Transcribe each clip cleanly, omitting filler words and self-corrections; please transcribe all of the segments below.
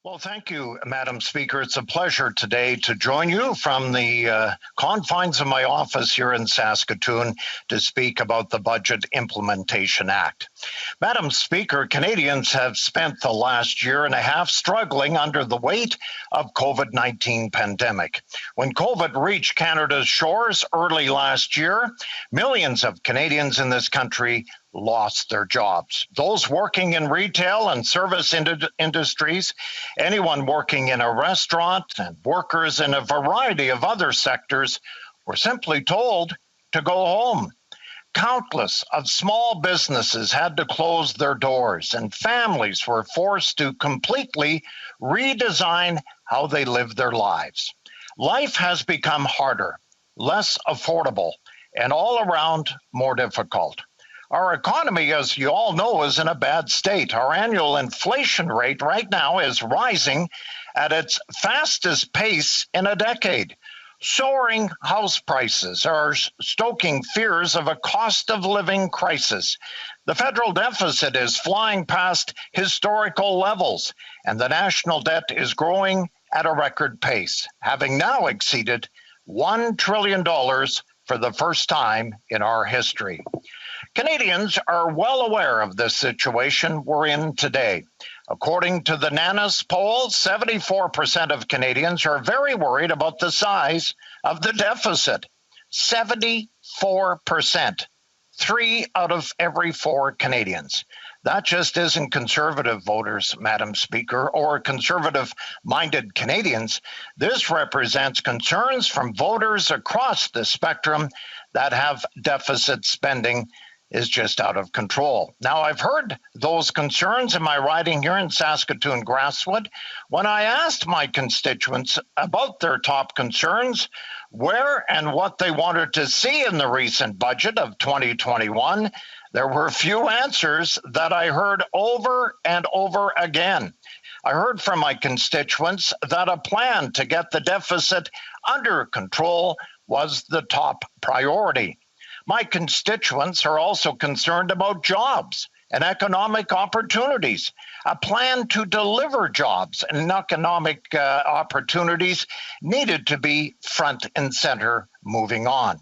Well, thank you, Madam Speaker. It's a pleasure today to join you from the confines of my office here in Saskatoon to speak about the Budget Implementation Act. Madam Speaker, Canadians have spent the last year and a half struggling under the weight of COVID-19 pandemic. When COVID reached Canada's shores early last year, millions of Canadians in this country lost their jobs. Those working in retail and service industries, anyone working in a restaurant, and workers in a variety of other sectors were simply told to go home. Countless of small businesses had to close their doors, and families were forced to completely redesign how they live their lives. Life has become harder, less affordable, and all around more difficult. Our economy, as you all know, is in a bad state. Our annual inflation rate right now is rising at its fastest pace in a decade. Soaring house prices are stoking fears of a cost of living crisis. The federal deficit is flying past historical levels, and the national debt is growing at a record pace, having now exceeded $1 trillion for the first time in our history. Canadians are well aware of the situation we're in today. According to the NANIS poll, 74% of Canadians are very worried about the size of the deficit. 74%. 3 out of every 4 Canadians. That just isn't conservative voters, Madam Speaker, or conservative-minded Canadians. This represents concerns from voters across the spectrum that have deficit spending is just out of control. Now, I've heard those concerns in my riding here in Saskatoon Grasswood. When I asked my constituents about their top concerns, where and what they wanted to see in the recent budget of 2021, there were few answers that I heard over and over again. I heard from my constituents that a plan to get the deficit under control was the top priority. My constituents are also concerned about jobs and economic opportunities. A plan to deliver jobs and economic opportunities needed to be front and center moving on.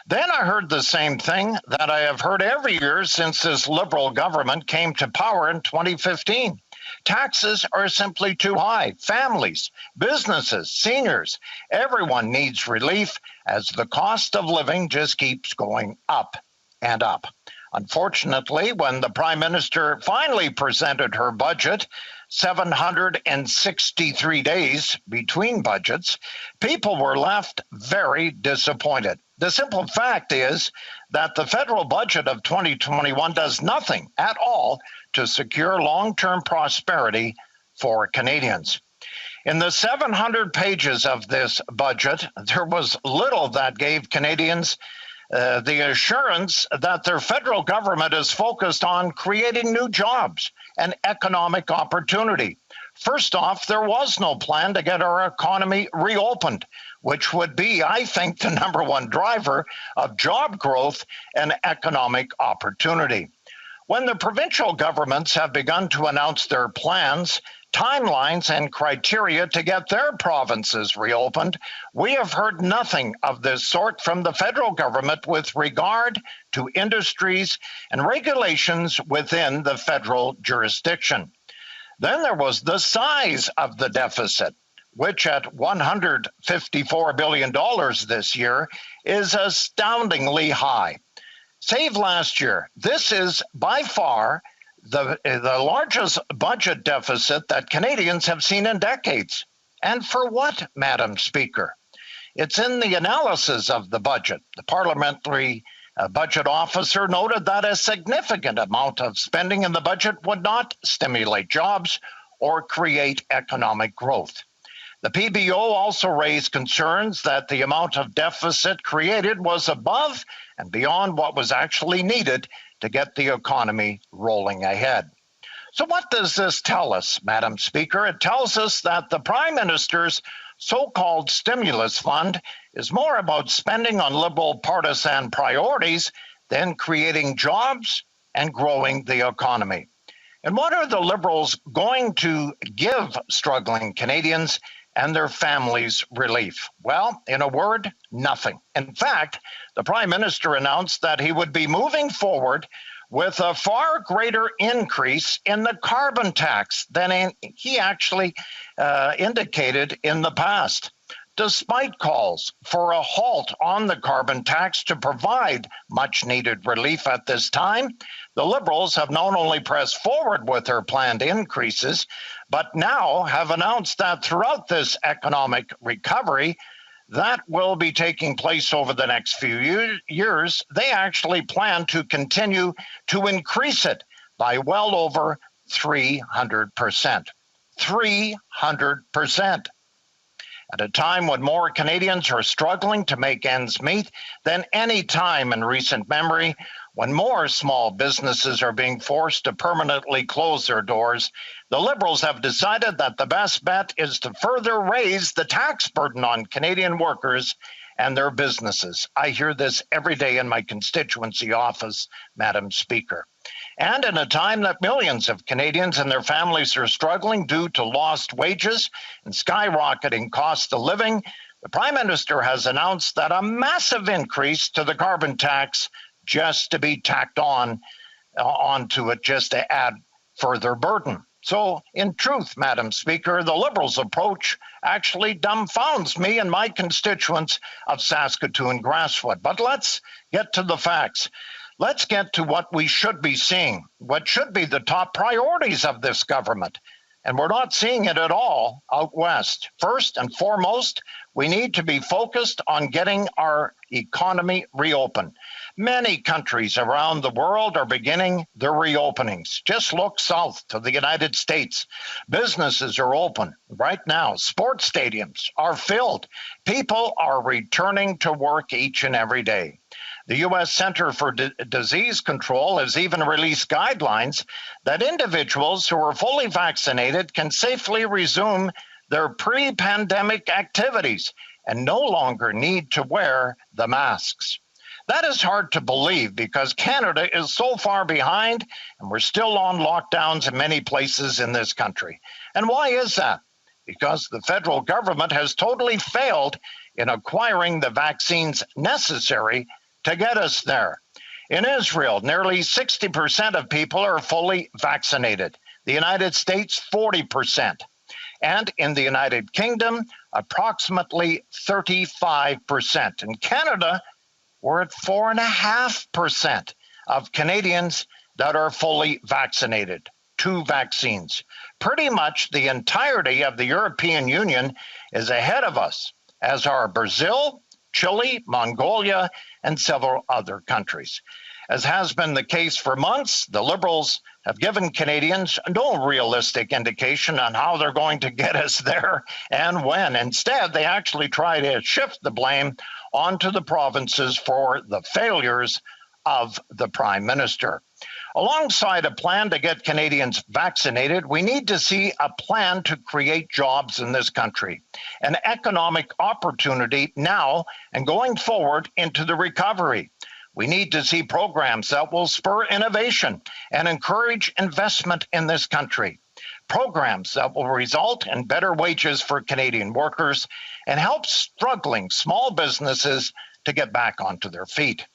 Then I heard the same thing that I have heard every year since this Liberal government came to power in 2015. Taxes are simply too high. Families, businesses, seniors, everyone needs relief as the cost of living just keeps going up and up. Unfortunately, when the Prime Minister finally presented her budget, 763 days between budgets, people were left very disappointed. The simple fact is that the federal budget of 2021 does nothing at all to secure long-term prosperity for Canadians. In the 700 pages of this budget, there was little that gave Canadians the assurance that their federal government is focused on creating new jobs and economic opportunity. First off, there was no plan to get our economy reopened, which would be, I think, the number one driver of job growth and economic opportunity. When the provincial governments have begun to announce their plans, timelines, and criteria to get their provinces reopened, we have heard nothing of this sort from the federal government with regard to industries and regulations within the federal jurisdiction. Then there was the size of the deficit, which at $154 billion this year is astoundingly high. Save last year, this is by far the largest budget deficit that Canadians have seen in decades. And for what, Madam Speaker? It's in the analysis of the budget. The parliamentary budget officer noted that a significant amount of spending in the budget would not stimulate jobs or create economic growth. The PBO also raised concerns that the amount of deficit created was above and beyond what was actually needed to get the economy rolling ahead. So what does this tell us, Madam Speaker? It tells us that the Prime Minister's so-called stimulus fund is more about spending on Liberal partisan priorities than creating jobs and growing the economy. And what are the Liberals going to give struggling Canadians and their families relief? Well, in a word, nothing. In fact, the Prime Minister announced that he would be moving forward with a far greater increase in the carbon tax than he actually indicated in the past. Despite calls for a halt on the carbon tax to provide much needed relief at this time, the Liberals have not only pressed forward with their planned increases, but now have announced that throughout this economic recovery that will be taking place over the next few years, they actually plan to continue to increase it by well over 300%. 300%. At a time when more Canadians are struggling to make ends meet than any time in recent memory, when more small businesses are being forced to permanently close their doors, the Liberals have decided that the best bet is to further raise the tax burden on Canadian workers and their businesses. I hear this every day in my constituency office, Madam Speaker. And in a time that millions of Canadians and their families are struggling due to lost wages and skyrocketing cost of living, the Prime Minister has announced that a massive increase to the carbon tax just to be tacked onto it just to add further burden. So, in truth, Madam Speaker, the Liberals' approach actually dumbfounds me and my constituents of Saskatoon Grasswood. But let's get to the facts. Let's get to what we should be seeing, what should be the top priorities of this government. And we're not seeing it at all out west. First and foremost, we need to be focused on getting our economy reopened. Many countries around the world are beginning their reopenings. Just look south to the United States. Businesses are open right now. Sports stadiums are filled. People are returning to work each and every day. The U.S. Center for Disease Control has even released guidelines that individuals who are fully vaccinated can safely resume their pre-pandemic activities and no longer need to wear the masks. That is hard to believe because Canada is so far behind and we're still on lockdowns in many places in this country. And why is that? Because the federal government has totally failed in acquiring the vaccines necessary to get us there. In Israel, nearly 60% of people are fully vaccinated. The United States, 40%. And in the United Kingdom, approximately 35%. In Canada, we're at 4.5% of Canadians that are fully vaccinated, 2 vaccines. Pretty much the entirety of the European Union is ahead of us, as are Brazil, Chile, Mongolia, and several other countries. As has been the case for months, the Liberals have given Canadians no realistic indication on how they're going to get us there and when. Instead, they actually try to shift the blame onto the provinces for the failures of the Prime Minister. Alongside a plan to get Canadians vaccinated, we need to see a plan to create jobs in this country, an economic opportunity now and going forward into the recovery. We need to see programs that will spur innovation and encourage investment in this country. Programs that will result in better wages for Canadian workers and help struggling small businesses to get back onto their feet.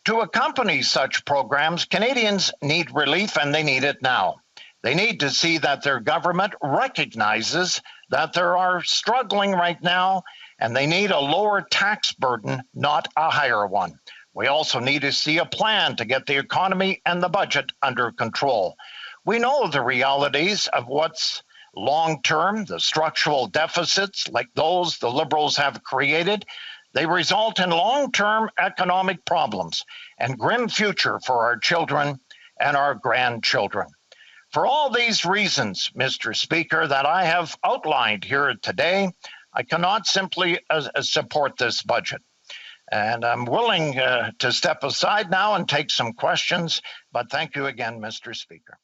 To accompany such programs, Canadians need relief, and they need it now. They need to see that their government recognizes that they are struggling right now, and they need a lower tax burden, not a higher one. We also need to see a plan to get the economy and the budget under control. We know the realities of what's long-term, the structural deficits like those the Liberals have created. They result in long-term economic problems and grim future for our children and our grandchildren. For all these reasons, Mr. Speaker, that I have outlined here today, I cannot simply support this budget. And I'm willing to step aside now and take some questions, but thank you again, Mr. Speaker.